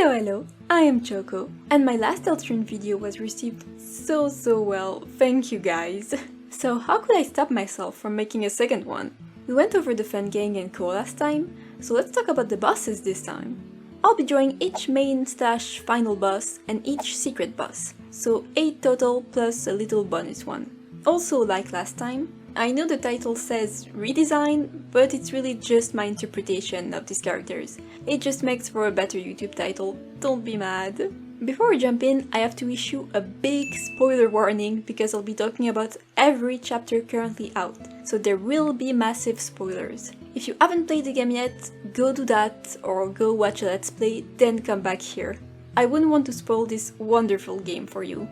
Hello, I am Choco, and my last Deltarune video was received so well, thank you guys. So how could I stop myself from making a second one? We went over the Fun Gang and Co last time, so let's talk about the bosses this time. I'll be drawing each main/final boss and each secret boss, so 8 total plus a little bonus one. Also, like last time, I know the title says redesign, but it's really just my interpretation of these characters. It just makes for a better YouTube title, don't be mad. Before we jump in, I have to issue a big spoiler warning because I'll be talking about every chapter currently out, so there will be massive spoilers. If you haven't played the game yet, go do that or go watch a let's play, then come back here. I wouldn't want to spoil this wonderful game for you.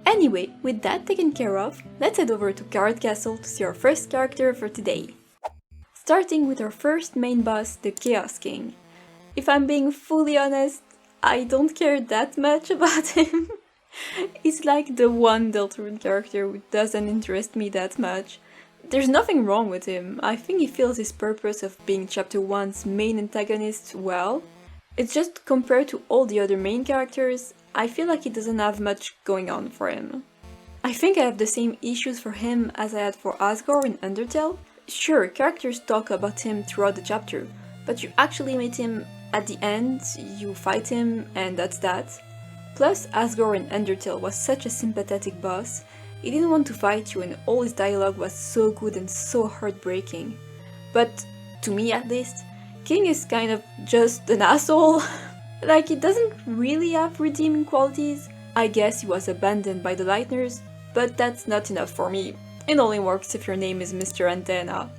Anyway, with that taken care of, let's head over to Carrot Castle to see our first character for today. Starting with our first main boss, the Chaos King. If I'm being fully honest, I don't care that much about him. He's like the one Deltarune character who doesn't interest me that much. There's nothing wrong with him, I think he fills his purpose of being chapter 1's main antagonist well. It's just compared to all the other main characters, I feel like he doesn't have much going on for him. I think I have the same issues for him as I had for Asgore in Undertale. Sure, characters talk about him throughout the chapter, but you actually meet him at the end, you fight him, and that's that. Plus, Asgore in Undertale was such a sympathetic boss, he didn't want to fight you and all his dialogue was so good and so heartbreaking. But, to me at least, King is kind of just an asshole. Like, he doesn't really have redeeming qualities. I guess he was abandoned by the Lightners, but that's not enough for me. It only works if your name is Mr. Tenna.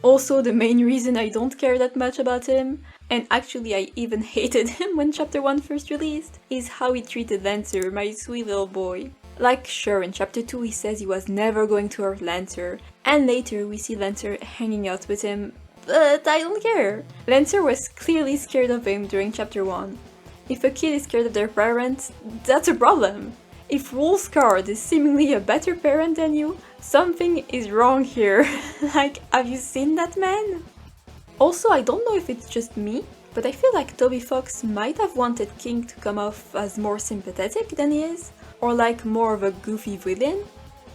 Also, the main reason I don't care that much about him, and actually I even hated him when chapter 1 first released, is how he treated Lancer, my sweet little boy. Like, sure, in chapter 2 he says he was never going to hurt Lancer, and later we see Lancer hanging out with him, but I don't care. Lancer was clearly scared of him during chapter 1. If a kid is scared of their parents, that's a problem. If Wolfscard is seemingly a better parent than you, something is wrong here. Like, have you seen that man? Also, I don't know if it's just me, but I feel like Toby Fox might have wanted King to come off as more sympathetic than he is, or like more of a goofy villain.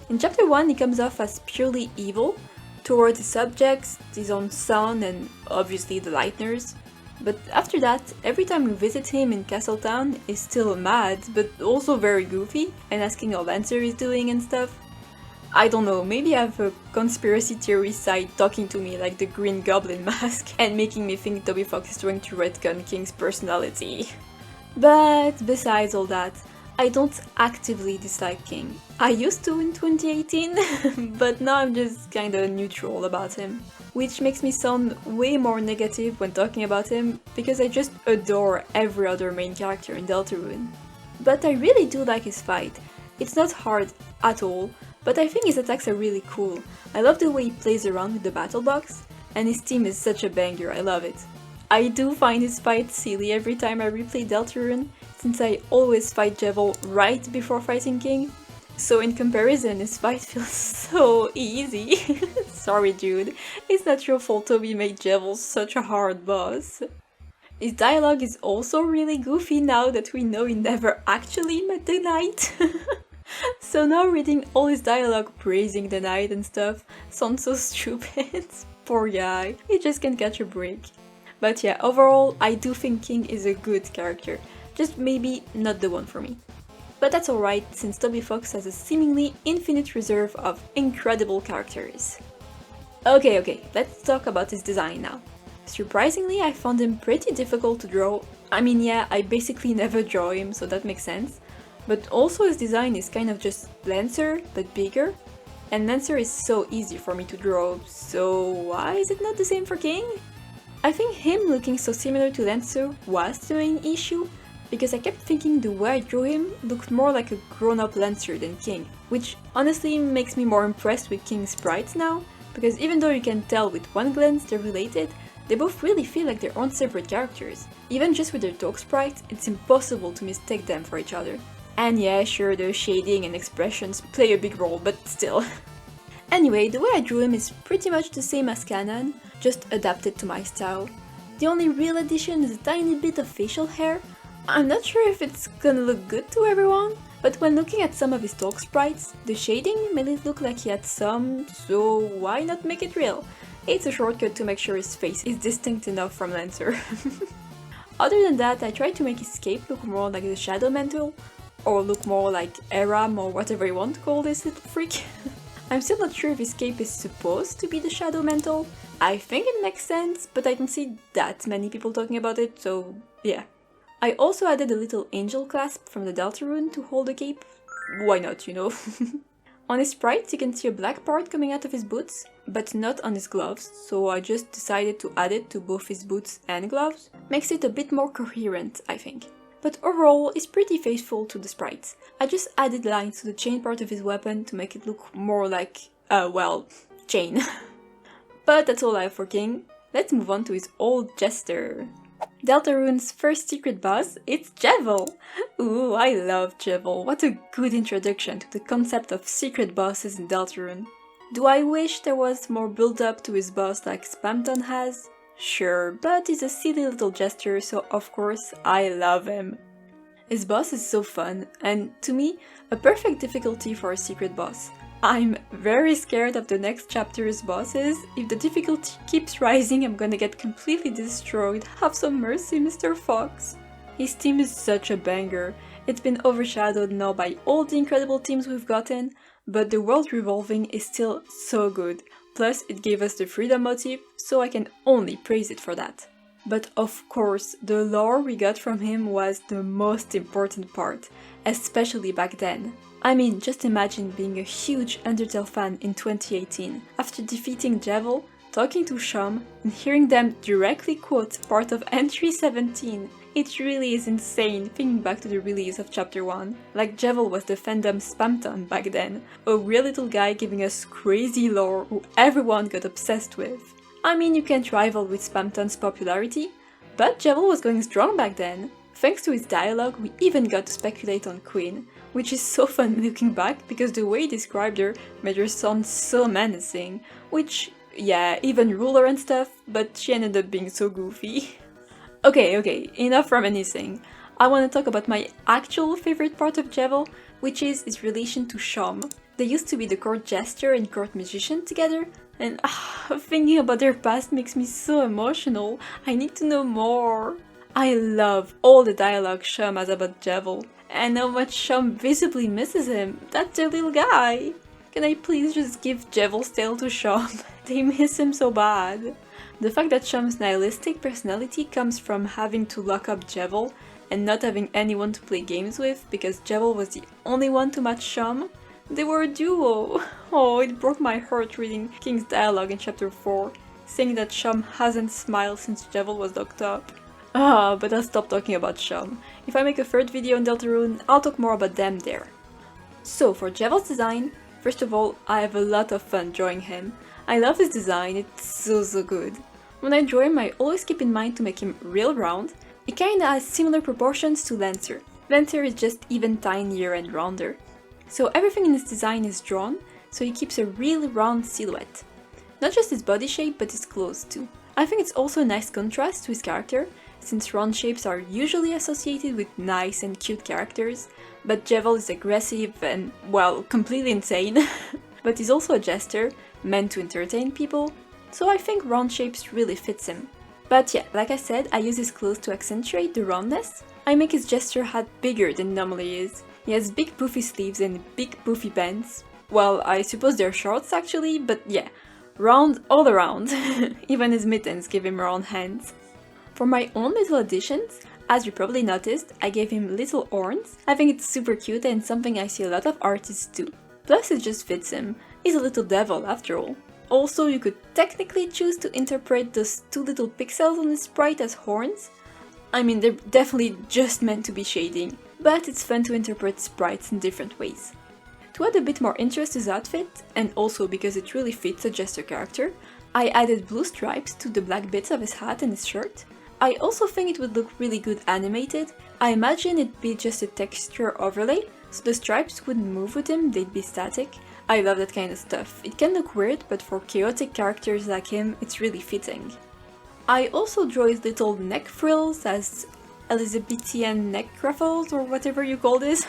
In chapter 1 he comes off as purely evil, towards his subjects, his own son, and obviously the Lightners. But after that, every time we visit him in Castletown, he's still mad, but also very goofy, and asking how Lancer is doing and stuff. I don't know, maybe I have a conspiracy theory side talking to me like the Green Goblin mask, and making me think Toby Fox is trying to retcon King's personality. But besides all that, I don't actively dislike King. I used to in 2018, but now I'm just kinda neutral about him. Which makes me sound way more negative when talking about him, because I just adore every other main character in Deltarune. But I really do like his fight. It's not hard at all, but I think his attacks are really cool. I love the way he plays around with the battle box, and his team is such a banger, I love it. I do find his fight silly every time I replay Deltarune, since I always fight Jevil right before fighting King. So in comparison, his fight feels so easy. Sorry dude, it's not your fault Toby made Jevil such a hard boss. His dialogue is also really goofy now that we know he never actually met the knight. So now reading all his dialogue praising the knight and stuff sounds so stupid. Poor guy, he just can't catch a break. But yeah, overall I do think King is a good character, just maybe not the one for me. But that's alright, since Toby Fox has a seemingly infinite reserve of incredible characters. Okay, let's talk about his design now. Surprisingly, I found him pretty difficult to draw. I mean, yeah, I basically never draw him, so that makes sense. But also his design is kind of just Lancer, but bigger. And Lancer is so easy for me to draw, so why is it not the same for King? I think him looking so similar to Lancer was the main issue, because I kept thinking the way I drew him looked more like a grown-up Lancer than King, which honestly makes me more impressed with King's sprites now, because even though you can tell with one glance they're related, they both really feel like their own separate characters. Even just with their dog sprites, it's impossible to mistake them for each other. And yeah, sure, the shading and expressions play a big role, but still. Anyway, the way I drew him is pretty much the same as canon, just adapted to my style. The only real addition is a tiny bit of facial hair. I'm not sure if it's gonna look good to everyone, but when looking at some of his talk sprites, the shading made it look like he had some, so why not make it real? It's a shortcut to make sure his face is distinct enough from Lancer. Other than that, I tried to make his cape look more like the Shadow Mantle, or look more like Aram or whatever you want to call this little freak. I'm still not sure if his cape is supposed to be the Shadow Mantle. I think it makes sense, but I don't see that many people talking about it, so yeah. I also added a little angel clasp from the Deltarune to hold the cape. Why not, you know? On his sprites you can see a black part coming out of his boots, but not on his gloves, so I just decided to add it to both his boots and gloves. Makes it a bit more coherent, I think. But overall, it's pretty faithful to the sprites. I just added lines to the chain part of his weapon to make it look more like, well, chain. But that's all I have for King. Let's move on to his old jester. Deltarune's first secret boss, it's Jevil! Ooh, I love Jevil. What a good introduction to the concept of secret bosses in Deltarune. Do I wish there was more build-up to his boss like Spamton has? Sure, but he's a silly little jester, so of course I love him. His boss is so fun, and to me, a perfect difficulty for a secret boss. I'm very scared of the next chapter's bosses. If the difficulty keeps rising, I'm gonna get completely destroyed. Have some mercy, Mr. Fox. His team is such a banger. It's been overshadowed now by all the incredible teams we've gotten, but the world revolving is still so good. Plus, it gave us the freedom motif, so I can only praise it for that. But of course, the lore we got from him was the most important part, especially back then. I mean, just imagine being a huge Undertale fan in 2018, after defeating Jevil, talking to Shum, and hearing them directly quote part of Entry 17. It really is insane thinking back to the release of Chapter 1. Like Jevil was the fandom Spamton back then, a real little guy giving us crazy lore who everyone got obsessed with. I mean, you can't rival with Spamton's popularity, but Jevil was going strong back then. Thanks to his dialogue, we even got to speculate on Queen, which is so fun looking back because the way he described her made her sound so menacing, which, yeah, even ruler and stuff, but she ended up being so goofy. Okay, enough reminiscing. I want to talk about my actual favorite part of Jevil, which is his relation to Shum. They used to be the court jester and court magician together, and thinking about their past makes me so emotional. I need to know more. I love all the dialogue Shum has about Jevil, and how much Shum visibly misses him. That's their little guy. Can I please just give Jevil's tale to Shum? They miss him so bad. The fact that Shum's nihilistic personality comes from having to lock up Jevil and not having anyone to play games with because Jevil was the only one to match Shum. They were a duo. Oh, it broke my heart reading King's dialogue in chapter 4, saying that Shum hasn't smiled since Jevil was locked up. But I'll stop talking about Shum. If I make a third video on Deltarune, I'll talk more about them there. So for Jevil's design, first of all, I have a lot of fun drawing him. I love his design, it's so good. When I draw him, I always keep in mind to make him real round. He kinda has similar proportions to Lancer. Lancer is just even tinier and rounder. So everything in his design is drawn, so he keeps a really round silhouette. Not just his body shape, but his clothes too. I think it's also a nice contrast to his character, since round shapes are usually associated with nice and cute characters, but Jevil is aggressive and, well, completely insane. But he's also a jester, meant to entertain people, so I think round shapes really fits him. But yeah, like I said, I use his clothes to accentuate the roundness. I make his jester hat bigger than normally is. He has big poofy sleeves and big poofy pants. Well, I suppose they're shorts actually, but yeah, round all around. Even his mittens give him round hands. For my own little additions, as you probably noticed, I gave him little horns. I think it's super cute and something I see a lot of artists do. Plus it just fits him. He's a little devil after all. Also, you could technically choose to interpret those two little pixels on his sprite as horns. I mean, they're definitely just meant to be shading, but it's fun to interpret sprites in different ways. To add a bit more interest to his outfit, and also because it really fits a jester character, I added blue stripes to the black bits of his hat and his shirt. I also think it would look really good animated. I imagine it'd be just a texture overlay, so the stripes wouldn't move with him, they'd be static. I love that kind of stuff. It can look weird, but for chaotic characters like him, it's really fitting. I also draw his little neck frills as Elizabethan neck ruffles or whatever you call this.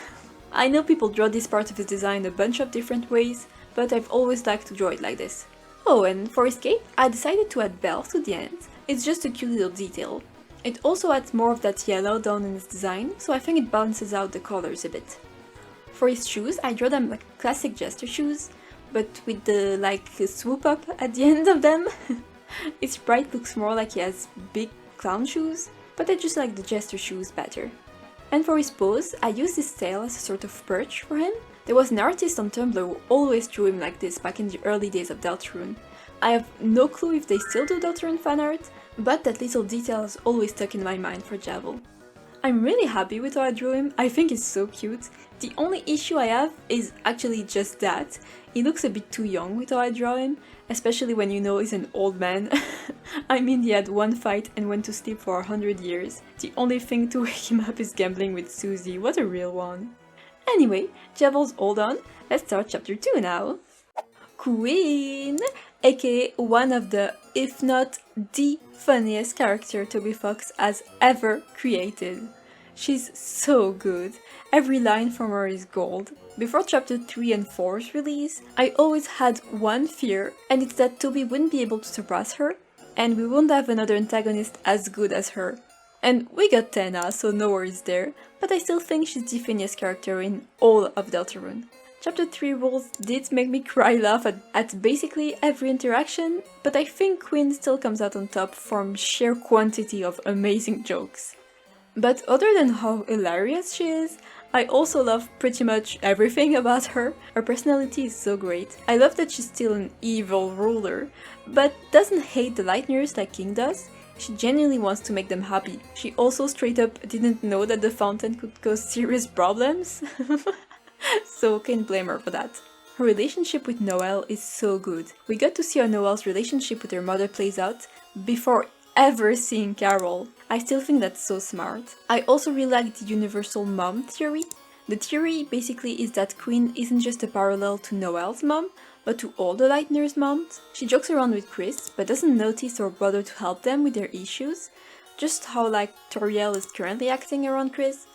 I know people draw this part of his design a bunch of different ways, but I've always liked to draw it like this. Oh, and for his cape, I decided to add bells to the end. It's just a cute little detail. It also adds more of that yellow down in his design, so I think it balances out the colors a bit. For his shoes, I draw them like classic jester shoes, but with the swoop up at the end of them. His sprite looks more like he has big clown shoes, but I just like the jester shoes better. And for his pose, I used his tail as a sort of perch for him. There was an artist on Tumblr who always drew him like this back in the early days of Deltarune. I have no clue if they still do Deltarune fan art, but that little detail has always stuck in my mind for Jevil. I'm really happy with how I drew him, I think he's so cute. The only issue I have is actually just that. He looks a bit too young with how I draw him, especially when you know he's an old man. I mean, he had one fight and went to sleep for 100 years. The only thing to wake him up is gambling with Susie, what a real one. Anyway, Jevil's all done, let's start chapter 2 now. Queen! Aka one of the, if not the funniest character Toby Fox has ever created. She's so good. Every line from her is gold. Before chapter 3 and 4's release, I always had one fear, and it's that Toby wouldn't be able to surpass her, and we wouldn't have another antagonist as good as her. And we got Tenna, so no worries there, but I still think she's the funniest character in all of Deltarune. Chapter 3 rules did make me cry laugh at basically every interaction, but I think Queen still comes out on top from sheer quantity of amazing jokes. But other than how hilarious she is, I also love pretty much everything about her. Her personality is so great. I love that she's still an evil ruler, but doesn't hate the Lightners like King does. She genuinely wants to make them happy. She also straight up didn't know that the fountain could cause serious problems. So can't blame her for that. Her relationship with Noelle is so good. We got to see how Noelle's relationship with her mother plays out before ever seeing Carol. I still think that's so smart. I also really like the universal mom theory. The theory basically is that Queen isn't just a parallel to Noelle's mom, but to all the Lightners' moms. She jokes around with Chris, but doesn't notice or bother to help them with their issues. Just how Toriel is currently acting around Chris.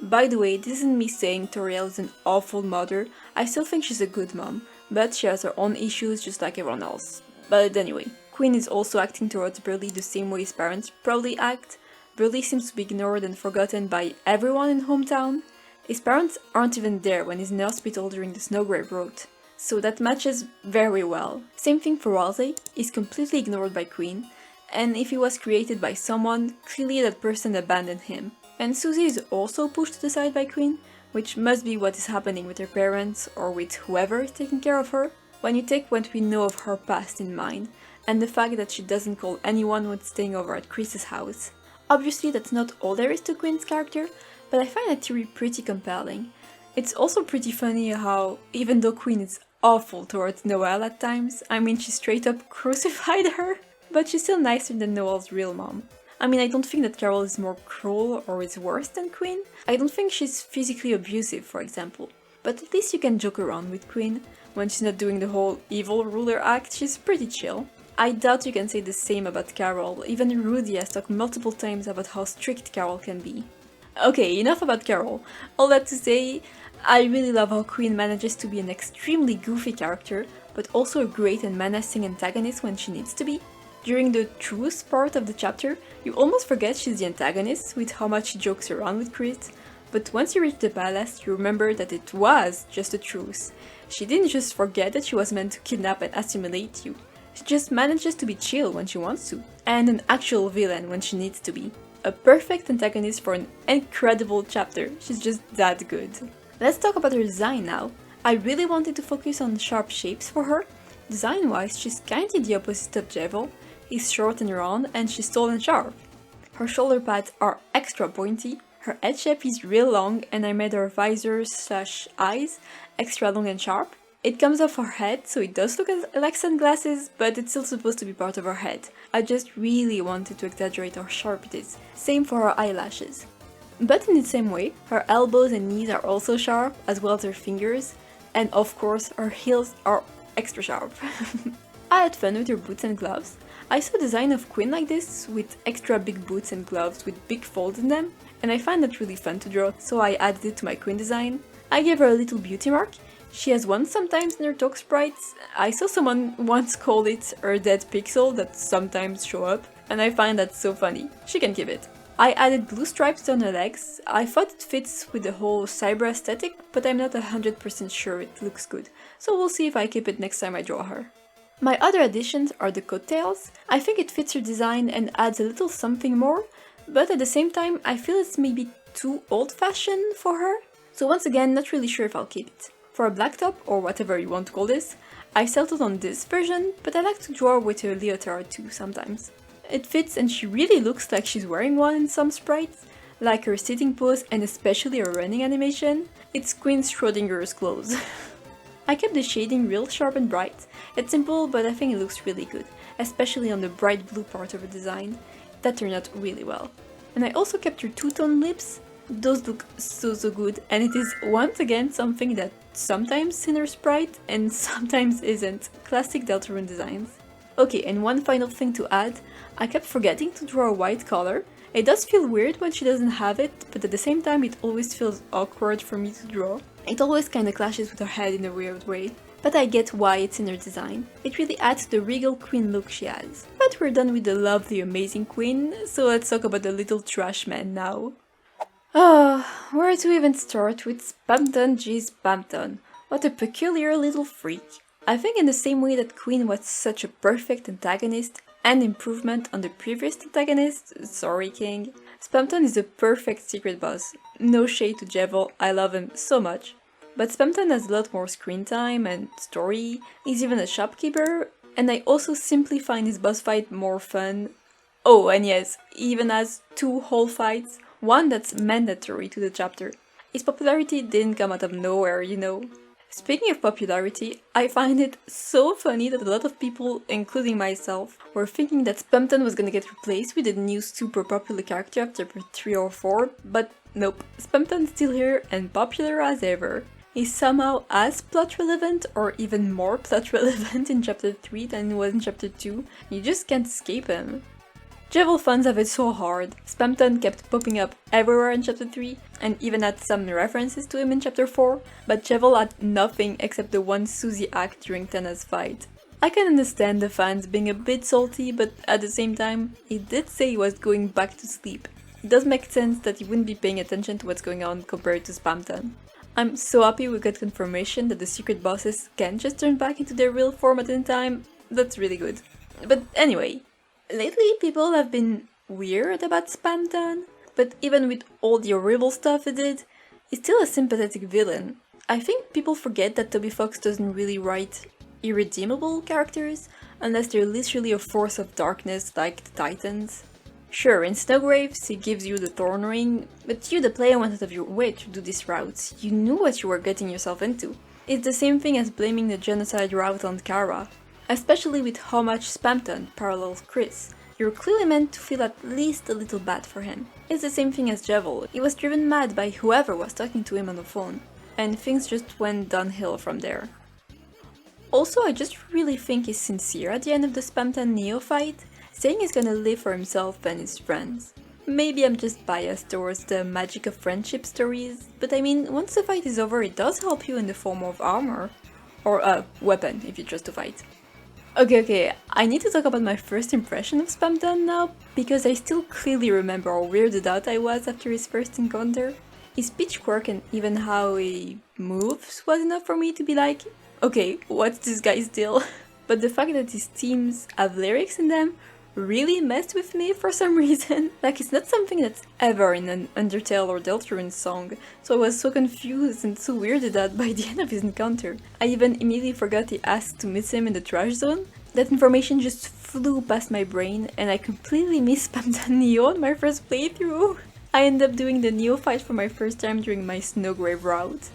By the way, this isn't me saying Toriel is an awful mother. I still think she's a good mom, but she has her own issues just like everyone else. But anyway, Queen is also acting towards Burley the same way his parents probably act. Burley seems to be ignored and forgotten by everyone in hometown. His parents aren't even there when he's in the hospital during the Snowgrave Road, so that matches very well. Same thing for Walsey, he's completely ignored by Queen, and if he was created by someone, clearly that person abandoned him. And Susie is also pushed to the side by Queen, which must be what is happening with her parents or with whoever is taking care of her. When you take what we know of her past in mind, and the fact that she doesn't call anyone when staying over at Chris's house. Obviously that's not all there is to Queen's character, but I find that theory pretty compelling. It's also pretty funny how, even though Queen is awful towards Noelle at times, I mean she straight up crucified her, but she's still nicer than Noelle's real mom. I mean, I don't think that Carol is more cruel or is worse than Queen. I don't think she's physically abusive, for example. But at least you can joke around with Queen. When she's not doing the whole evil ruler act, she's pretty chill. I doubt you can say the same about Carol. Even Rudy has talked multiple times about how strict Carol can be. Okay, enough about Carol. All that to say, I really love how Queen manages to be an extremely goofy character, but also a great and menacing antagonist when she needs to be. During the truce part of the chapter, you almost forget she's the antagonist with how much she jokes around with Chris, but once you reach the palace, you remember that it was just a truce. She didn't just forget that she was meant to kidnap and assimilate you. She just manages to be chill when she wants to, and an actual villain when she needs to be. A perfect antagonist for an incredible chapter, she's just that good. Let's talk about her design now. I really wanted to focus on sharp shapes for her. Design-wise, she's kinda the opposite of Jevil. He's short and round, and she's tall and sharp. Her shoulder pads are extra pointy, her head shape is real long, and I made her visors/eyes extra long and sharp. It comes off her head, so it does look like sunglasses, but it's still supposed to be part of her head. I just really wanted to exaggerate how sharp it is. Same for her eyelashes. But in the same way, her elbows and knees are also sharp, as well as her fingers, and of course her heels are extra sharp. I had fun with her boots and gloves. I saw a design of Queen like this, with extra big boots and gloves with big folds in them, and I find that really fun to draw, so I added it to my Queen design. I gave her a little beauty mark. She has one sometimes in her dog sprites. I saw someone once call it her dead pixel that sometimes show up, and I find that so funny. She can keep it. I added blue stripes down her legs. I thought it fits with the whole cyber aesthetic, but I'm not 100% sure it looks good, so we'll see if I keep it next time I draw her. My other additions are the coattails. I think it fits her design and adds a little something more, but at the same time I feel it's maybe too old-fashioned for her, so once again not really sure if I'll keep it. For a black top, or whatever you want to call this, I settled on this version, but I like to draw with a leotard too sometimes. It fits and she really looks like she's wearing one in some sprites, like her sitting pose and especially her running animation. It's Queen Schrodinger's clothes. I kept the shading real sharp and bright. It's simple, but I think it looks really good, especially on the bright blue part of her design. That turned out really well. And I also kept her two-tone lips. Those look so good, and it is once again something that sometimes in her sprite and sometimes isn't. Classic Deltarune designs. Okay, and one final thing to add, I kept forgetting to draw a white color. It does feel weird when she doesn't have it, but at the same time it always feels awkward for me to draw. It always kinda clashes with her head in a weird way, but I get why it's in her design. It really adds to the regal queen look she has. But we're done with the lovely amazing queen, so let's talk about the little trash man now. Where to even start with Spamton G. Spamton? What a peculiar little freak. I think in the same way that Queen was such a perfect antagonist and improvement on the previous antagonist, sorry King, Spamton is a perfect secret boss. No shade to Jevil, I love him so much. But Spamton has a lot more screen time and story, he's even a shopkeeper, and I also simply find his boss fight more fun. Oh, and yes, he even has 2 whole fights, one that's mandatory to the chapter. His popularity didn't come out of nowhere, you know. Speaking of popularity, I find it so funny that a lot of people, including myself, were thinking that Spamton was gonna get replaced with a new super popular character after chapter 3 or 4, but nope, Spamton's still here and popular as ever. He's somehow as plot relevant or even more plot relevant in chapter 3 than he was in chapter 2, you just can't escape him. Jevil fans have it so hard. Spamton kept popping up everywhere in chapter 3, and even had some references to him in chapter 4, but Jevil had nothing except the one Susie act during Tenna's fight. I can understand the fans being a bit salty, but at the same time, he did say he was going back to sleep. It does make sense that he wouldn't be paying attention to what's going on compared to Spamton. I'm so happy we got confirmation that the secret bosses can just turn back into their real form at any time. That's really good. But anyway, lately people have been weird about Spamton, but even with all the horrible stuff he did, he's still a sympathetic villain. I think people forget that Toby Fox doesn't really write irredeemable characters unless they're literally a force of darkness like the Titans. Sure, in Snowgraves he gives you the Thorn Ring, but you the player went out of your way to do this route. You knew what you were getting yourself into. It's the same thing as blaming the genocide route on Kara. Especially with how much Spamton parallels Chris. You're clearly meant to feel at least a little bad for him. It's the same thing as Jevil. He was driven mad by whoever was talking to him on the phone, and things just went downhill from there. Also, I just really think he's sincere at the end of the Spamton Neo fight, saying he's gonna live for himself and his friends. Maybe I'm just biased towards the magic of friendship stories, but I mean, once the fight is over it does help you in the form of armor. Or a weapon, if you choose to fight. Okay, I need to talk about my first impression of Spamton now, because I still clearly remember how weirded out I was after his first encounter. His speech quirk and even how he moves was enough for me to be like, okay, what's this guy's deal? But the fact that his teams have lyrics in them really messed with me for some reason. Like, it's not something that's ever in an Undertale or Deltarune song, so I was so confused and so weirded out by the end of his encounter. I even immediately forgot he asked to meet him in the trash zone. That information just flew past my brain, and I completely missed Spamton Neo on my first playthrough. I ended up doing the Neo fight for my first time during my Snowgrave route.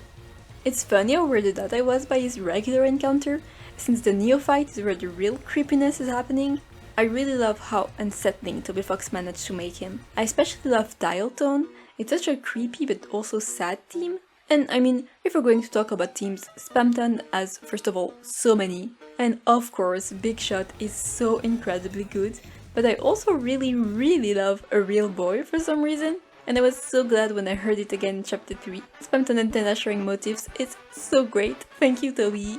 It's funny how weirded out I was by his regular encounter, since the Neo fight is where the real creepiness is happening. I really love how unsettling Toby Fox managed to make him. I especially love Dial Tone. It's such a creepy but also sad theme. And I mean, if we're going to talk about themes, Spamton has, first of all, so many. And of course, Big Shot is so incredibly good, but I also really love A Real Boy for some reason. And I was so glad when I heard it again in chapter 3. Spamton and Tenna sharing motifs is so great. Thank you, Toby.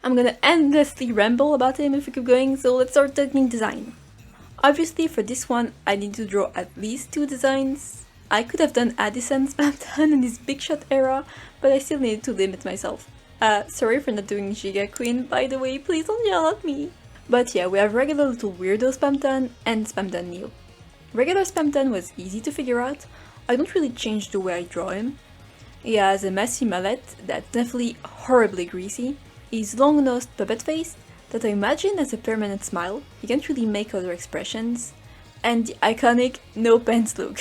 I'm gonna endlessly ramble about him if we keep going, so let's start talking design. Obviously for this one I need to draw at least 2 designs. I could have done Addison Spamton in his Big Shot era, but I still needed to limit myself. Sorry for not doing Giga Queen, by the way, please don't yell at me. But yeah, we have regular little weirdo Spamton and Spamton Neo. Regular Spamton was easy to figure out. I don't really change the way I draw him. He has a messy mullet that's definitely horribly greasy. He's long-nosed puppet face that I imagine as a permanent smile. He can't really make other expressions. And the iconic no pants look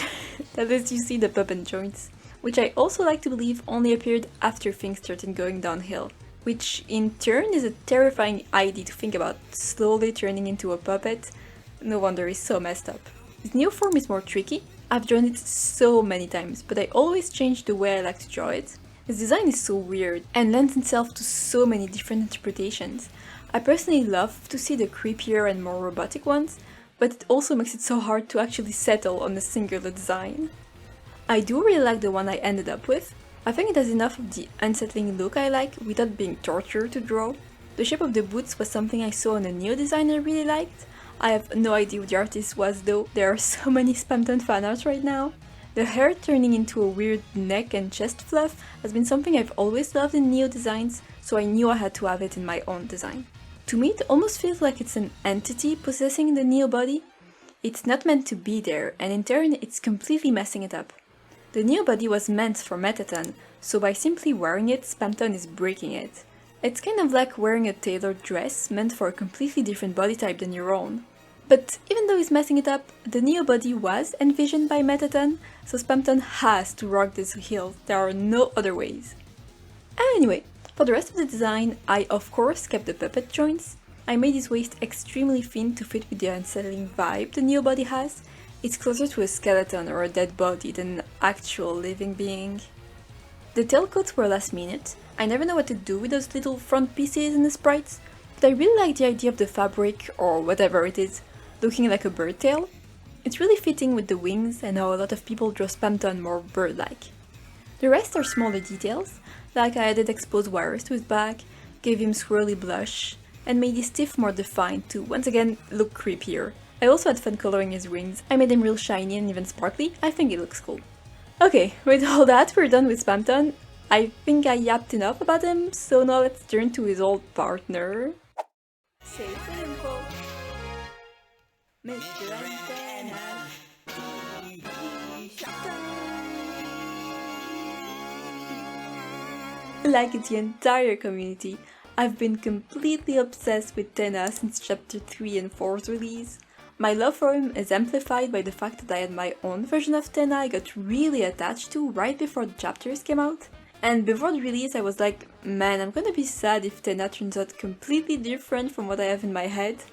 that lets you see the puppet joints, which I also like to believe only appeared after things started going downhill, which in turn is a terrifying idea to think about, slowly turning into a puppet. No wonder he's so messed up. His new form is more tricky. I've drawn it so many times, but I always change the way I like to draw it. His design is so weird and lends itself to so many different interpretations. I personally love to see the creepier and more robotic ones, but it also makes it so hard to actually settle on a singular design. I do really like the one I ended up with. I think it has enough of the unsettling look I like without being torture to draw. The shape of the boots was something I saw on a Neo design I really liked. I have no idea who the artist was though, there are so many Spamton fanarts right now. The hair turning into a weird neck and chest fluff has been something I've always loved in Neo designs, so I knew I had to have it in my own design. To me, it almost feels like it's an entity possessing the Neo body. It's not meant to be there, and in turn, it's completely messing it up. The Neo body was meant for Metaton, so by simply wearing it, Spamton is breaking it. It's kind of like wearing a tailored dress meant for a completely different body type than your own. But even though he's messing it up, the Neo body was envisioned by Metaton, so Spamton has to rock this heels, there are no other ways. Anyway, for the rest of the design, I of course kept the puppet joints. I made his waist extremely thin to fit with the unsettling vibe the Neo body has. It's closer to a skeleton or a dead body than an actual living being. The tailcoats were last minute. I never know what to do with those little front pieces and the sprites, but I really like the idea of the fabric, or whatever it is, looking like a bird tail. It's really fitting with the wings and how a lot of people draw Spamton more bird-like. The rest are smaller details, like I added exposed wires to his back, gave him swirly blush, and made his teeth more defined to once again look creepier. I also had fun coloring his wings. I made them real shiny and even sparkly. I think it looks cool. Okay, with all that, we're done with Spamton. I think I yapped enough about him, so now let's turn to his old partner. Safe and info. Mr. Tenna. Like the entire community, I've been completely obsessed with Tenna since chapter 3 and 4's release. My love for him is amplified by the fact that I had my own version of Tenna I got really attached to right before the chapters came out. And before the release I was like, man, I'm gonna be sad if Tenna turns out completely different from what I have in my head.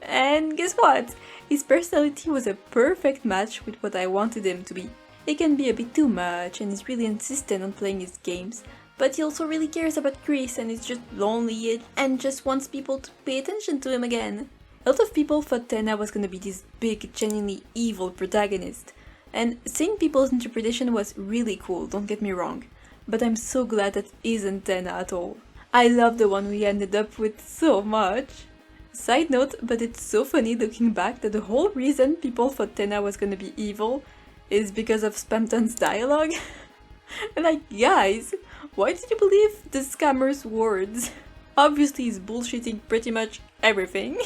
And guess what? His personality was a perfect match with what I wanted him to be. He can be a bit too much and is really insistent on playing his games, but he also really cares about Chris and is just lonely and just wants people to pay attention to him again. A lot of people thought Tenna was gonna be this big, genuinely evil protagonist, and seeing people's interpretation was really cool, don't get me wrong, but I'm so glad that isn't Tenna at all. I love the one we ended up with so much. Side note, but it's so funny looking back that the whole reason people thought Tenna was gonna be evil is because of Spamton's dialogue. Like, guys, why did you believe the scammer's words? Obviously he's bullshitting pretty much everything.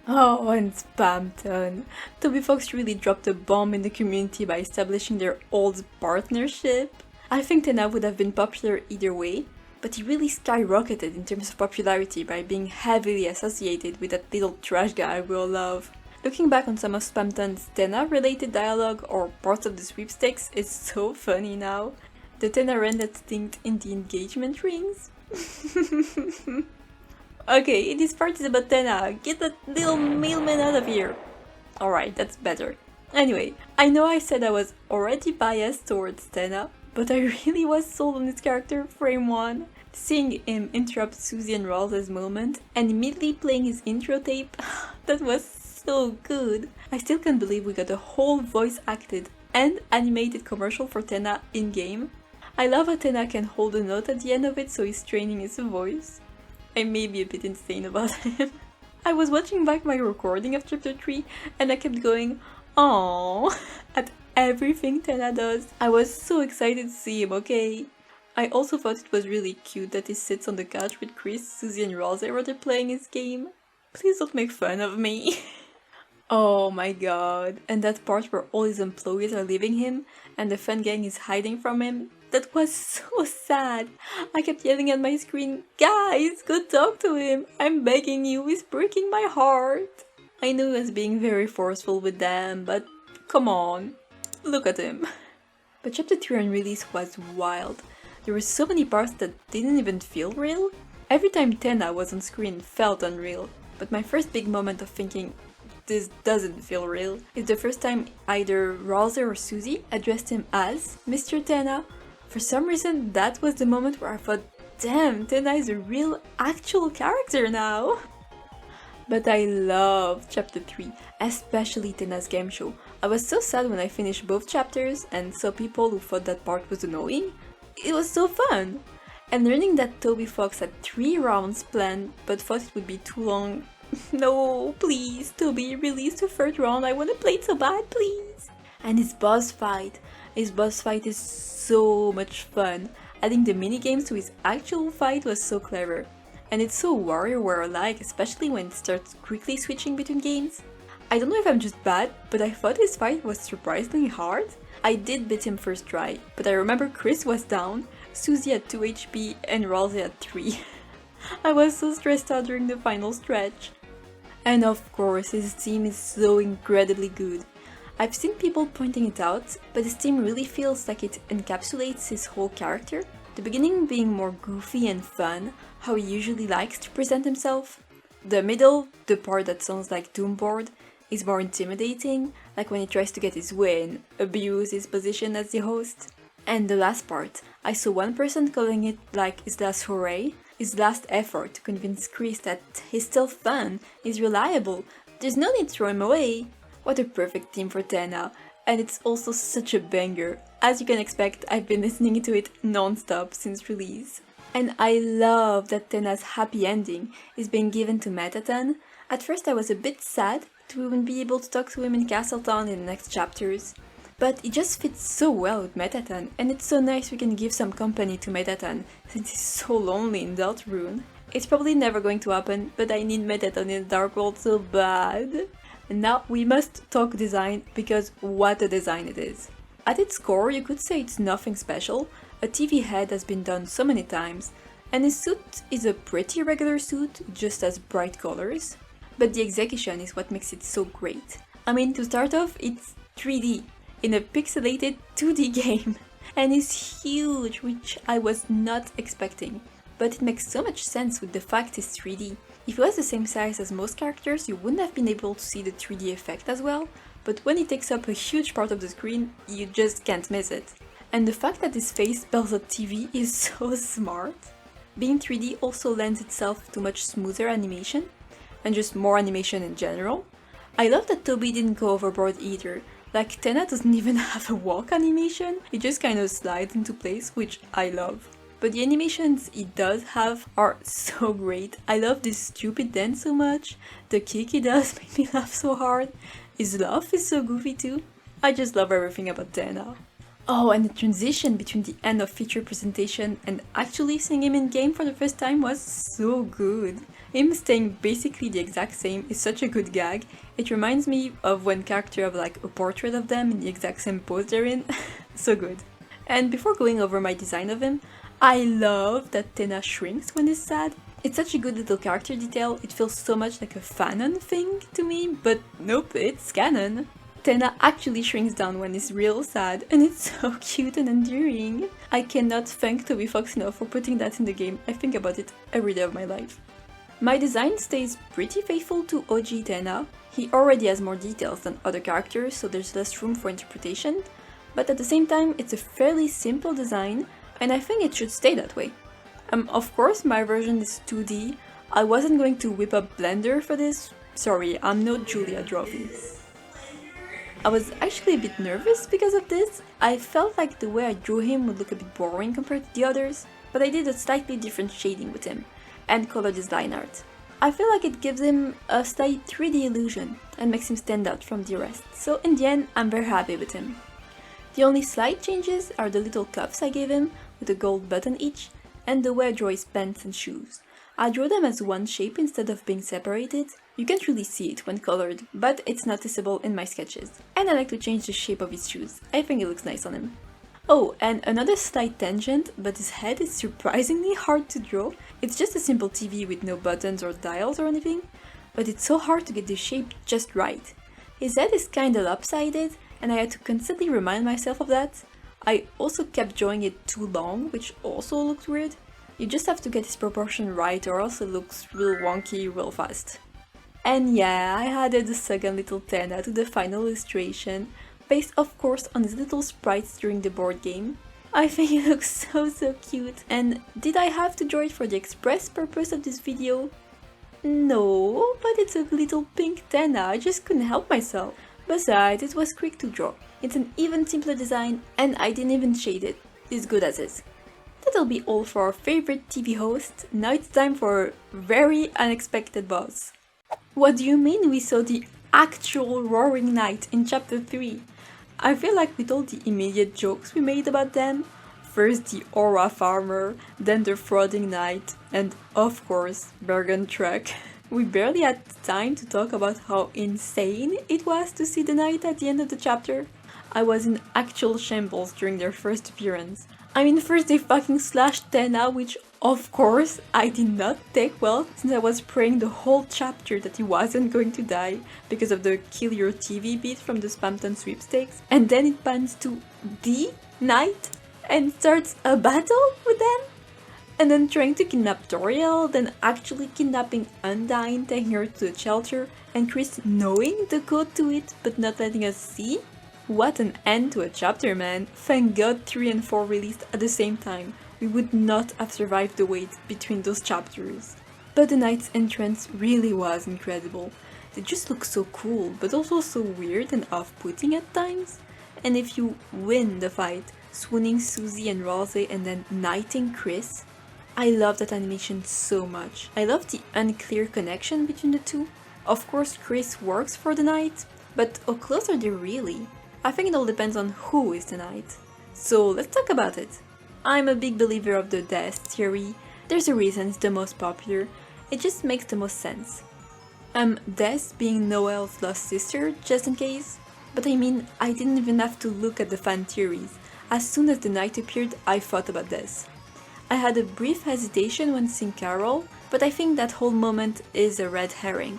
Oh, and Spamton. Toby Fox really dropped a bomb in the community by establishing their old partnership. I think Tenna would have been popular either way, but he really skyrocketed in terms of popularity by being heavily associated with that little trash guy we all love. Looking back on some of Spamton's Tenna-related dialogue or parts of the sweepstakes, it's so funny now. The Tenna ran that stinkt in the engagement rings. Okay, this part is about Tenna. Get that little mailman out of here. Alright, that's better. Anyway, I know I said I was already biased towards Tenna, but I really was sold on this character frame 1. Seeing him interrupt Susie and Rawls' moment and immediately playing his intro tape, that was so good. I still can't believe we got a whole voice acted and animated commercial for Tenna in-game. I love how Tenna can hold a note at the end of it, so he's training his voice. I may be a bit insane about him. I was watching back my recording of chapter 3 and I kept going, "Aww," at everything Tenna does. I was so excited to see him, okay? I also thought it was really cute that he sits on the couch with Chris, Susie and Rosie while they're playing his game. Please don't make fun of me. Oh my god, and that part where all his employees are leaving him and the fun gang is hiding from him, that was so sad. I kept yelling at my screen, "Guys, go talk to him, I'm begging you, he's breaking my heart." I knew I was being very forceful with them, but come on, look at him. But chapter 3 on release was wild. There were so many parts that didn't even feel real. Every time Tenna was on screen felt unreal, but my first big moment of thinking, this doesn't feel real, is the first time either Rosie or Susie addressed him as Mr. Tenna. For some reason, that was the moment where I thought, damn, Tenna is a real, actual character now. But I loved chapter 3, especially Tenna's game show. I was so sad when I finished both chapters and saw people who thought that part was annoying. It was so fun! And learning that Toby Fox had 3 rounds planned but thought it would be too long. No, please, Toby, release the 3rd round, I wanna play it so bad, please! And his boss fight is so much fun. Adding the minigames to his actual fight was so clever. And it's so WarioWare-like, especially when it starts quickly switching between games. I don't know if I'm just bad, but I thought his fight was surprisingly hard. I did beat him first try, but I remember Chris was down, Susie had 2 HP and Rosie had 3. I was so stressed out during the final stretch. And of course, his team is so incredibly good. I've seen people pointing it out, but his team really feels like it encapsulates his whole character. The beginning being more goofy and fun, how he usually likes to present himself. The middle, the part that sounds like Doomboard, is more intimidating, like when he tries to get his way and abuse his position as the host. And the last part, I saw one person calling it like his last hooray, his last effort to convince Chris that he's still fun, he's reliable, there's no need to throw him away. What a perfect team for Tenna, and it's also such a banger. As you can expect, I've been listening to it non-stop since release. And I love that Tenna's happy ending is being given to Mettaton. At first I was a bit sad to even be able to talk to him in Castletown in the next chapters. But it just fits so well with Mettaton, and it's so nice we can give some company to Mettaton, since he's so lonely in Deltarune. It's probably never going to happen, but I need Mettaton in the Dark World so bad. And now we must talk design, because what a design it is. At its core, you could say it's nothing special. A TV head has been done so many times, and his suit is a pretty regular suit, just has bright colors. But the execution is what makes it so great. I mean, to start off, it's 3D, in a pixelated 2D game, and it's huge, which I was not expecting. But it makes so much sense with the fact it's 3D. If it was the same size as most characters, you wouldn't have been able to see the 3D effect as well, but when it takes up a huge part of the screen, you just can't miss it. And the fact that his face spells out TV is so smart. Being 3D also lends itself to much smoother animation, and just more animation in general. I love that Toby didn't go overboard either. Like, Tenna doesn't even have a walk animation, it just kind of slides into place, which I love. But the animations he does have are so great. I love this stupid dance so much, the kick he does made me laugh so hard, his laugh is so goofy too. I just love everything about Tenna. Oh, and the transition between the end of feature presentation and actually seeing him in game for the first time was so good. Him staying basically the exact same is such a good gag. It reminds me of when characters have like a portrait of them in the exact same pose they're in. So good. And before going over my design of him, I love that Tenna shrinks when he's sad. It's such a good little character detail, it feels so much like a fanon thing to me, but nope, it's canon. Tenna actually shrinks down when he's real sad, and it's so cute and endearing. I cannot thank Toby Fox enough for putting that in the game, I think about it every day of my life. My design stays pretty faithful to OG Tenna. He already has more details than other characters, so there's less room for interpretation, but at the same time it's a fairly simple design and I think it should stay that way. Of course my version is 2D, I wasn't going to whip up Blender for this, sorry, I'm no Julia Drovey. I was actually a bit nervous because of this. I felt like the way I drew him would look a bit boring compared to the others, but I did a slightly different shading with him, and colored his line art. I feel like it gives him a slight 3D illusion and makes him stand out from the rest, so in the end I'm very happy with him. The only slight changes are the little cuffs I gave him, with a gold button each, and the way I draw his pants and shoes. I draw them as one shape instead of being separated. You can't really see it when colored, but it's noticeable in my sketches. And I like to change the shape of his shoes, I think it looks nice on him. Oh, and another slight tangent, but his head is surprisingly hard to draw. It's just a simple TV with no buttons or dials or anything, but it's so hard to get the shape just right. His head is kinda lopsided, and I had to constantly remind myself of that. I also kept drawing it too long, which also looked weird. You just have to get his proportion right or else it looks real wonky real fast. And yeah, I added a second little Tenna to the final illustration, based of course on his little sprites during the board game. I think it looks so cute, and did I have to draw it for the express purpose of this video? No, but it's a little pink Tenna, I just couldn't help myself. Besides, it was quick to draw. It's an even simpler design, and I didn't even shade it. It's good as is. That'll be all for our favorite TV host. Now it's time for a very unexpected boss. What do you mean we saw the actual Roaring Knight in chapter 3? I feel like with all the immediate jokes we made about them, first the Aura Farmer, then the Frauding Knight, and of course Bergen Truck, we barely had time to talk about how insane it was to see the knight at the end of the chapter. I was in actual shambles during their first appearance. I mean, first they fucking slashed Tenna, which of course I did not take well, since I was praying the whole chapter that he wasn't going to die because of the kill your TV beat from the Spamton sweepstakes. And then it pans to the knight and starts a battle with them? And then trying to kidnap Toriel, then actually kidnapping Undyne, taking her to the shelter, and Chris knowing the code to it but not letting us see? What an end to a chapter, man. Thank God 3 and 4 released at the same time. We would not have survived the wait between those chapters. But the knight's entrance really was incredible. They just look so cool, but also so weird and off-putting at times. And if you win the fight, swooning Susie and Ralsei and then knighting Chris, I love that animation so much. I love the unclear connection between the two. Of course Chris works for the knight, but how close are they really? I think it all depends on who is the knight. So let's talk about it. I'm a big believer of the Des theory. There's a reason it's the most popular. It just makes the most sense. Des being Noelle's lost sister, just in case. But I mean, I didn't even have to look at the fan theories. As soon as the knight appeared, I thought about Des. I had a brief hesitation when seeing Carol, but I think that whole moment is a red herring.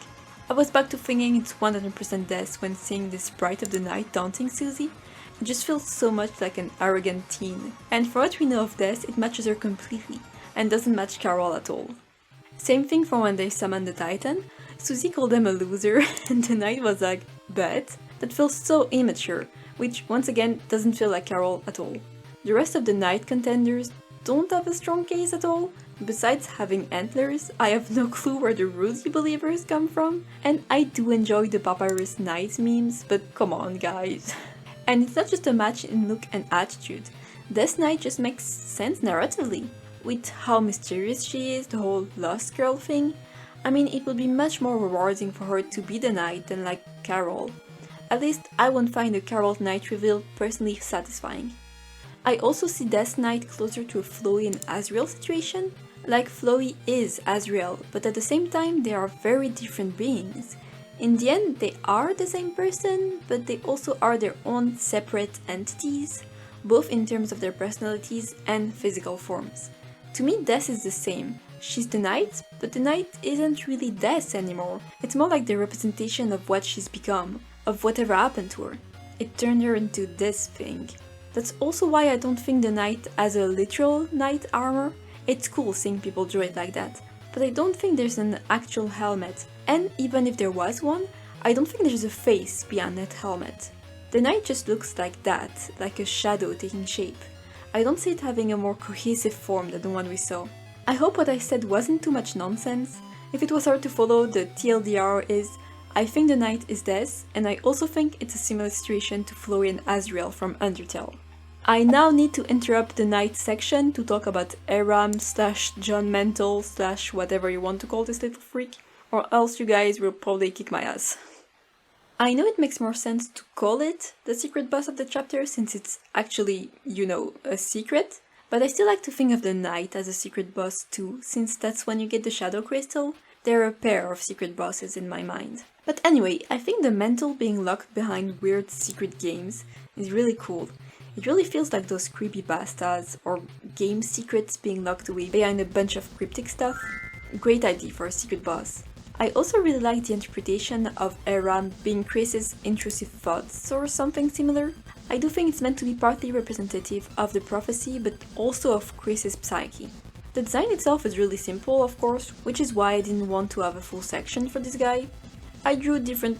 I was back to thinking it's 100% Des when seeing the sprite of the knight taunting Susie. It just feels so much like an arrogant teen. And for what we know of Des, it matches her completely, and doesn't match Carol at all. Same thing for when they summoned the Titan. Susie called them a loser, and the knight was like, bet? That feels so immature, which once again doesn't feel like Carol at all. The rest of the knight contenders don't have a strong case at all. Besides having antlers, I have no clue where the Rudy believers come from, and I do enjoy the Papyrus Knight memes, but come on guys. And it's not just a match in look and attitude. This Knight just makes sense narratively. With how mysterious she is, the whole lost girl thing. I mean, it would be much more rewarding for her to be the Knight than like Carol. At least I won't find the Carol Knight reveal personally satisfying. I also see Death Knight closer to a Floi and Azriel situation. Like Floi is Azriel, but at the same time they are very different beings. In the end they are the same person, but they also are their own separate entities, both in terms of their personalities and physical forms. To me Death is the same. She's the Knight, but the Knight isn't really Death anymore. It's more like the representation of what she's become, of whatever happened to her. It turned her into this thing. That's also why I don't think the Knight has a literal knight armor. It's cool seeing people draw it like that, but I don't think there's an actual helmet, and even if there was one, I don't think there's a face behind that helmet. The knight just looks like that, like a shadow taking shape. I don't see it having a more cohesive form than the one we saw. I hope what I said wasn't too much nonsense. If it was hard to follow, the TLDR is I think the knight is this, and I also think it's a similar situation to Florian Azrael from Undertale. I now need to interrupt the knight section to talk about Aram / John Mental / whatever you want to call this little freak, or else you guys will probably kick my ass. I know it makes more sense to call it the secret boss of the chapter since it's actually, you know, a secret, but I still like to think of the knight as a secret boss too, since that's when you get the shadow crystal. There are a pair of secret bosses in my mind. But anyway, I think the mental being locked behind weird secret games is really cool. It really feels like those creepypastas or game secrets being locked away behind a bunch of cryptic stuff. Great idea for a secret boss. I also really like the interpretation of Aram being Chris's intrusive thoughts or something similar. I do think it's meant to be partly representative of the prophecy, but also of Chris's psyche. The design itself is really simple, of course, which is why I didn't want to have a full section for this guy. I drew different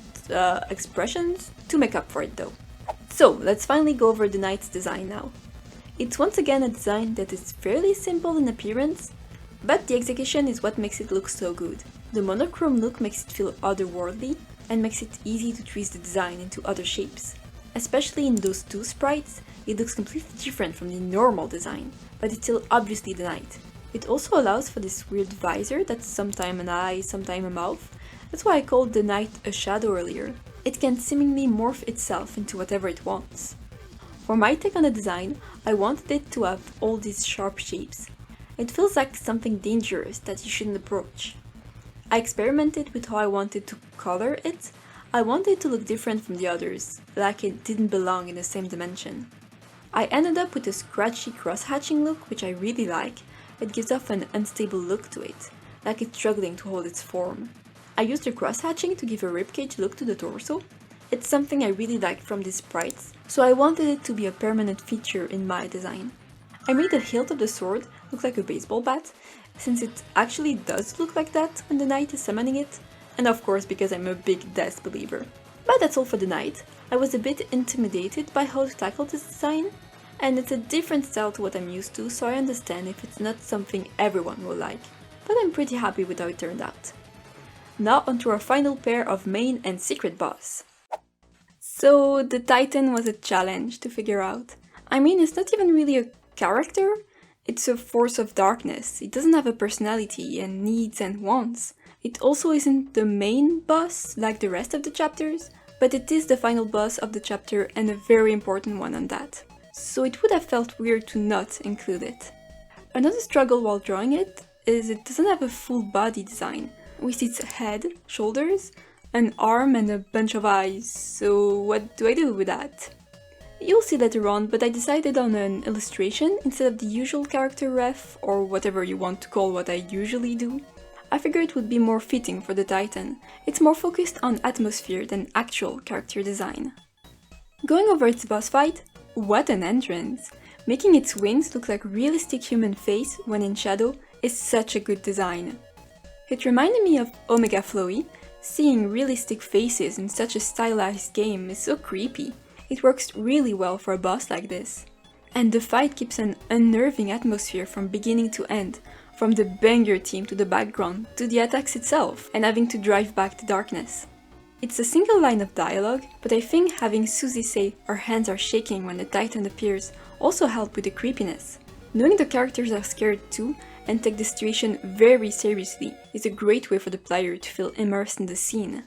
expressions to make up for it though. So, let's finally go over the knight's design now. It's once again a design that is fairly simple in appearance, but the execution is what makes it look so good. The monochrome look makes it feel otherworldly and makes it easy to twist the design into other shapes. Especially in those two sprites, it looks completely different from the normal design, but it's still obviously the knight. It also allows for this weird visor that's sometime an eye, sometime a mouth. That's why I called the knight a shadow earlier. It can seemingly morph itself into whatever it wants. For my take on the design, I wanted it to have all these sharp shapes. It feels like something dangerous that you shouldn't approach. I experimented with how I wanted to color it. I wanted it to look different from the others, like it didn't belong in the same dimension. I ended up with a scratchy cross-hatching look, which I really like. It gives off an unstable look to it, like it's struggling to hold its form. I used the cross-hatching to give a ribcage look to the torso. It's something I really liked from these sprites, so I wanted it to be a permanent feature in my design. I made the hilt of the sword look like a baseball bat, since it actually does look like that when the knight is summoning it, and of course because I'm a big death believer. But that's all for the knight. I was a bit intimidated by how to tackle this design, and it's a different style to what I'm used to, so I understand if it's not something everyone will like, but I'm pretty happy with how it turned out. Now onto our final pair of main and secret boss. So the Titan was a challenge to figure out. I mean, it's not even really a character, it's a force of darkness. It doesn't have a personality and needs and wants. It also isn't the main boss like the rest of the chapters, but it is the final boss of the chapter and a very important one on that. So it would have felt weird to not include it. Another struggle while drawing it is it doesn't have a full body design, with its head, shoulders, an arm and a bunch of eyes, so what do I do with that? You'll see later on, but I decided on an illustration instead of the usual character ref, or whatever you want to call what I usually do. I figured it would be more fitting for the Titan. It's more focused on atmosphere than actual character design. Going over its boss fight, what an entrance! Making its wings look like realistic human face when in shadow is such a good design. It reminded me of Omega Flowy. Seeing realistic faces in such a stylized game is so creepy. It works really well for a boss like this. And the fight keeps an unnerving atmosphere from beginning to end, from the banger team to the background, to the attacks itself, and having to drive back the darkness. It's a single line of dialogue, but I think having Susie say "our hands are shaking when the Titan appears" also helped with the creepiness. Knowing the characters are scared too, and take the situation very seriously, is a great way for the player to feel immersed in the scene.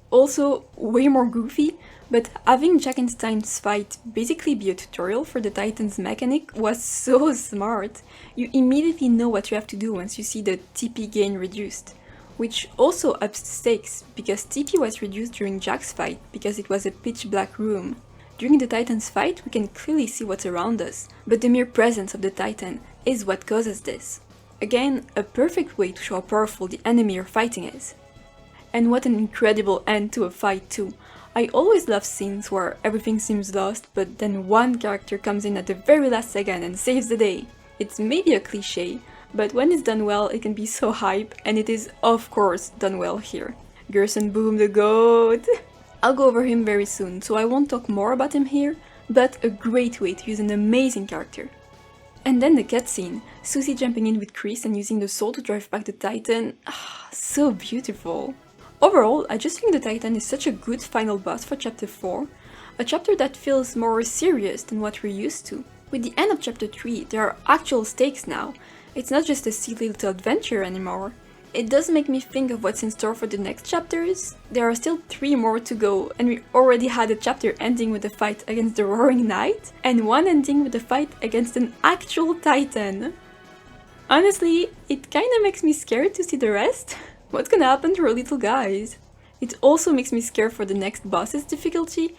Also, way more goofy, but having Jackenstein's fight basically be a tutorial for the Titan's mechanic was so smart. You immediately know what you have to do once you see the TP gain reduced. Which also ups the stakes, because TP was reduced during Jack's fight because it was a pitch black room. During the Titan's fight we can clearly see what's around us, but the mere presence of the Titan is what causes this. Again, a perfect way to show how powerful the enemy you're fighting is. And what an incredible end to a fight too. I always love scenes where everything seems lost, but then one character comes in at the very last second and saves the day. It's maybe a cliché, but when it's done well it can be so hype, and it is of course done well here. Gerson Boom the GOAT! I'll go over him very soon, so I won't talk more about him here, but a great way to use an amazing character. And then the cutscene, Susie jumping in with Chris and using the soul to drive back the Titan. So beautiful. Overall, I just think the Titan is such a good final boss for chapter 4, a chapter that feels more serious than what we're used to. With the end of chapter 3, there are actual stakes now. It's not just a silly little adventure anymore. It does make me think of what's in store for the next chapters. There are still 3 more to go, and we already had a chapter ending with a fight against the Roaring Knight, and one ending with a fight against an actual Titan. Honestly, it kinda makes me scared to see the rest. What's gonna happen to our little guys? It also makes me scared for the next boss's difficulty,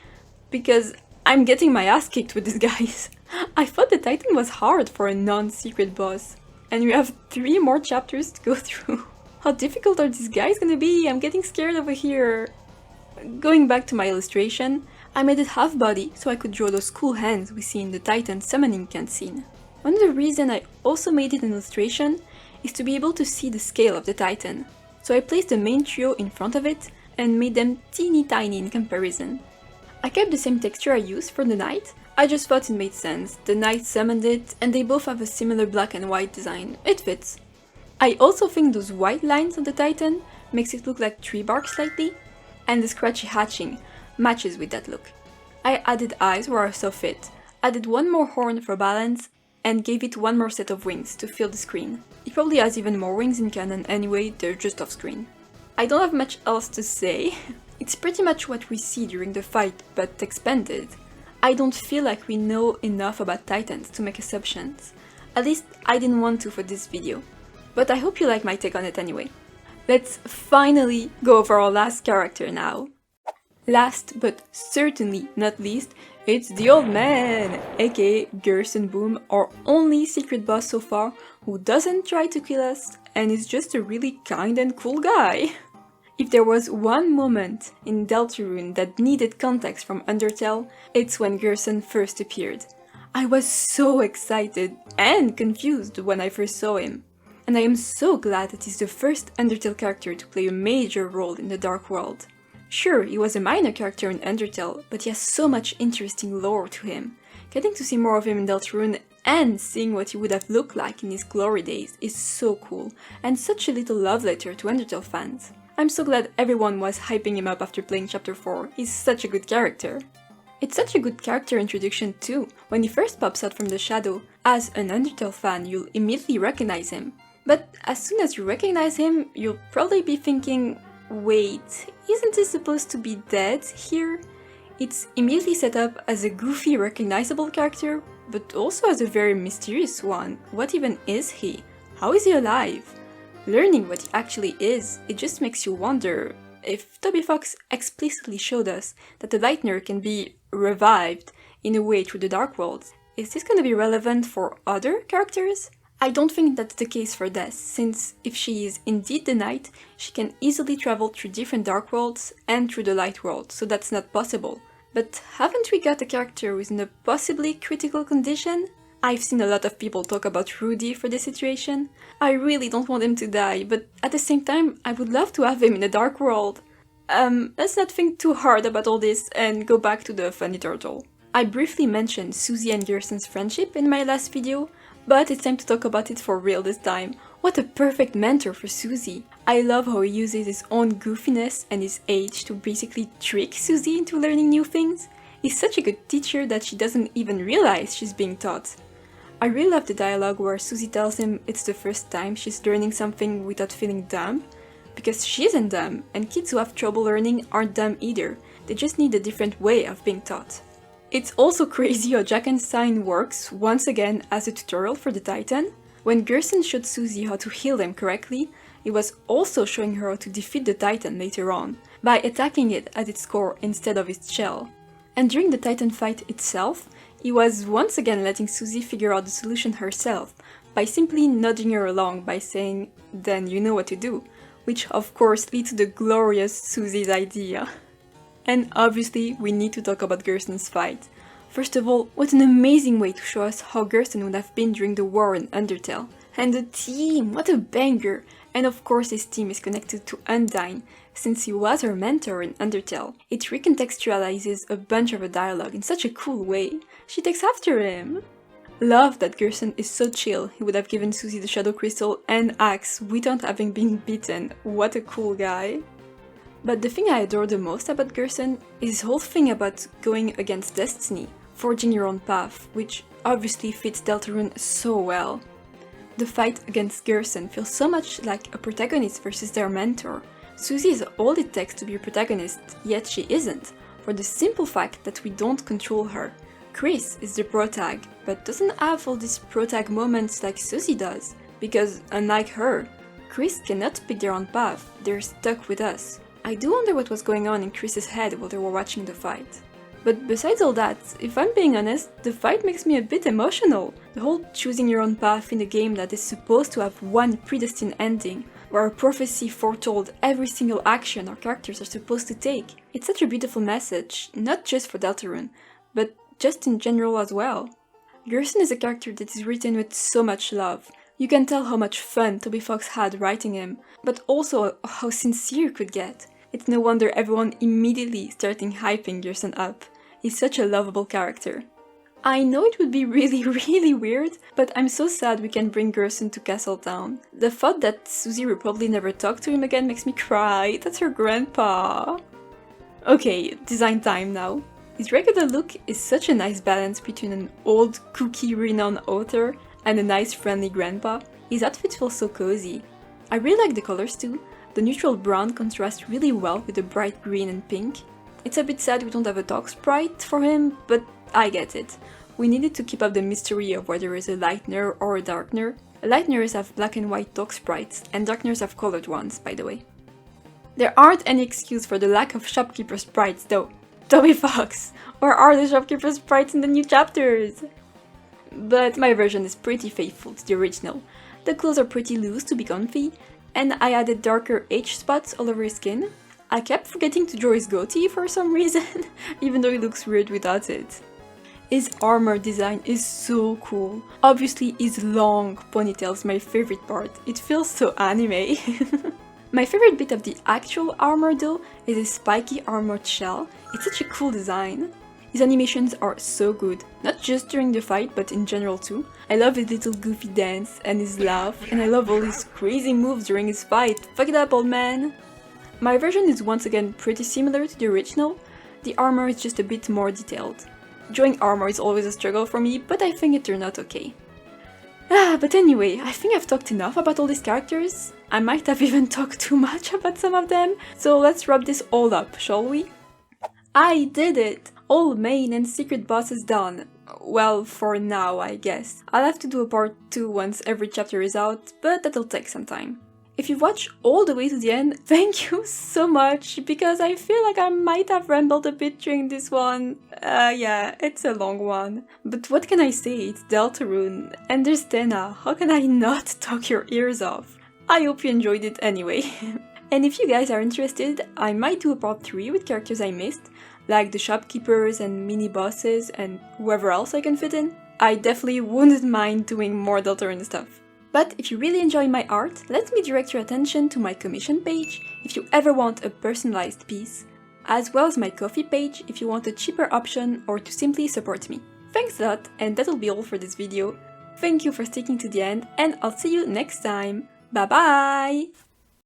because I'm getting my ass kicked with these guys. I thought the Titan was hard for a non-secret boss, and we have 3 more chapters to go through. How difficult are these guys gonna be? I'm getting scared over here. Going back to my illustration, I made it half body so I could draw those cool hands we see in the Titan summoning cutscene. One of the reasons I also made it an illustration is to be able to see the scale of the Titan. So I placed the main trio in front of it and made them teeny tiny in comparison. I kept the same texture I used for the Knight. I just thought it made sense. The Knight summoned it and they both have a similar black and white design. It fits. I also think those white lines on the Titan makes it look like tree bark slightly, and the scratchy hatching matches with that look. I added eyes where I saw fit, added one more horn for balance, and gave it one more set of wings to fill the screen. It probably has even more wings in canon anyway, they're just off screen. I don't have much else to say. It's pretty much what we see during the fight, but expanded. I don't feel like we know enough about Titans to make assumptions. At least I didn't want to for this video. But I hope you like my take on it anyway. Let's finally go over our last character now. Last but certainly not least, it's the old man, aka Gerson Boom, our only secret boss so far, who doesn't try to kill us and is just a really kind and cool guy. If there was one moment in Deltarune that needed context from Undertale, it's when Gerson first appeared. I was so excited and confused when I first saw him. And I am so glad that he's the first Undertale character to play a major role in the Dark World. Sure, he was a minor character in Undertale, but he has so much interesting lore to him. Getting to see more of him in Deltarune and seeing what he would have looked like in his glory days is so cool, and such a little love letter to Undertale fans. I'm so glad everyone was hyping him up after playing Chapter 4, he's such a good character. It's such a good character introduction too. When he first pops out from the shadow, as an Undertale fan you'll immediately recognize him. But as soon as you recognize him, you'll probably be thinking, wait, isn't he supposed to be dead here? It's immediately set up as a goofy, recognizable character, but also as a very mysterious one. What even is he? How is he alive? Learning what he actually is, it just makes you wonder if Toby Fox explicitly showed us that the Lightner can be revived in a way through the Dark World. Is this gonna be relevant for other characters? I don't think that's the case for Des, since if she is indeed the Knight, she can easily travel through different Dark Worlds and through the Light World, so that's not possible. But haven't we got a character who's in a possibly critical condition? I've seen a lot of people talk about Rudy for this situation. I really don't want him to die, but at the same time, I would love to have him in the Dark World. Let's not think too hard about all this and go back to the funny turtle. I briefly mentioned Susie and Gerson's friendship in my last video, but it's time to talk about it for real this time. What a perfect mentor for Susie. I love how he uses his own goofiness and his age to basically trick Susie into learning new things. He's such a good teacher that she doesn't even realize she's being taught. I really love the dialogue where Susie tells him it's the first time she's learning something without feeling dumb, because she isn't dumb, and kids who have trouble learning aren't dumb either, they just need a different way of being taught. It's also crazy how Jackenstein works once again as a tutorial for the Titan. When Gerson showed Susie how to heal them correctly, he was also showing her how to defeat the Titan later on, by attacking it at its core instead of its shell. And during the Titan fight itself, he was once again letting Susie figure out the solution herself, by simply nudging her along by saying, "Then you know what to do," which of course leads to the glorious Susie's idea. And obviously, we need to talk about Gerson's fight. First of all, what an amazing way to show us how Gerson would have been during the war in Undertale. And the team, what a banger! And of course his team is connected to Undyne, since he was her mentor in Undertale. It recontextualizes a bunch of her dialogue in such a cool way. She takes after him. Love that Gerson is so chill, he would have given Susie the Shadow Crystal and Axe without having been beaten. What a cool guy. But the thing I adore the most about Gerson is his whole thing about going against destiny, forging your own path, which obviously fits Deltarune so well. The fight against Gerson feels so much like a protagonist versus their mentor. Susie is all it takes to be a protagonist, yet she isn't, for the simple fact that we don't control her. Chris is the protag, but doesn't have all these protag moments like Susie does, because unlike her, Chris cannot pick their own path, they're stuck with us. I do wonder what was going on in Chris's head while they were watching the fight. But besides all that, if I'm being honest, the fight makes me a bit emotional. The whole choosing your own path in a game that is supposed to have one predestined ending, where a prophecy foretold every single action our characters are supposed to take. It's such a beautiful message, not just for Deltarune, but just in general as well. Gerson is a character that is written with so much love. You can tell how much fun Toby Fox had writing him, but also how sincere he could get. It's no wonder everyone immediately starting hyping Gerson up. He's such a lovable character. I know it would be really weird, but I'm so sad we can't bring Gerson to Castletown. The thought that Susie will probably never talk to him again makes me cry. That's her grandpa. Okay, design time now. His regular look is such a nice balance between an old, kooky, renowned author and a nice, friendly grandpa. His outfit feels so cozy. I really like the colors too. The neutral brown contrasts really well with the bright green and pink. It's a bit sad we don't have a dog sprite for him, but I get it. We needed to keep up the mystery of whether it's a lightener or a darkener. Lighteners have black and white dog sprites, and darkeners have colored ones, by the way. There aren't any excuse for the lack of shopkeeper sprites though. Toby Fox! Where are the shopkeeper sprites in the new chapters? But my version is pretty faithful to the original. The clothes are pretty loose to be comfy, and I added darker H spots all over his skin. I kept forgetting to draw his goatee for some reason, even though he looks weird without it. His armor design is so cool. Obviously his long ponytail is my favorite part, it feels so anime. My favorite bit of the actual armor though is his spiky armored shell. It's such a cool design. His animations are so good, not just during the fight but in general too. I love his little goofy dance and his laugh, and I love all his crazy moves during his fight. Fuck it up, old man! My version is once again pretty similar to the original. The armor is just a bit more detailed. Drawing armor is always a struggle for me, but I think it turned out okay. But anyway, I think I've talked enough about all these characters. I might have even talked too much about some of them, so let's wrap this all up, shall we? I did it! All main and secret bosses done. Well, for now, I guess. I'll have to do a part 2 once every chapter is out, but that'll take some time. If you've watched all the way to the end, thank you so much, because I feel like I might have rambled a bit during this one. Yeah, it's a long one. But what can I say, it's Deltarune, and there's Tenna, how can I not talk your ears off? I hope you enjoyed it anyway. And if you guys are interested, I might do a part 3 with characters I missed, like the shopkeepers and mini-bosses and whoever else I can fit in. I definitely wouldn't mind doing more Deltarune stuff. But if you really enjoy my art, let me direct your attention to my commission page if you ever want a personalized piece, as well as my Ko-fi page if you want a cheaper option or to simply support me. Thanks a lot, and that'll be all for this video. Thank you for sticking to the end, and I'll see you next time. Bye bye!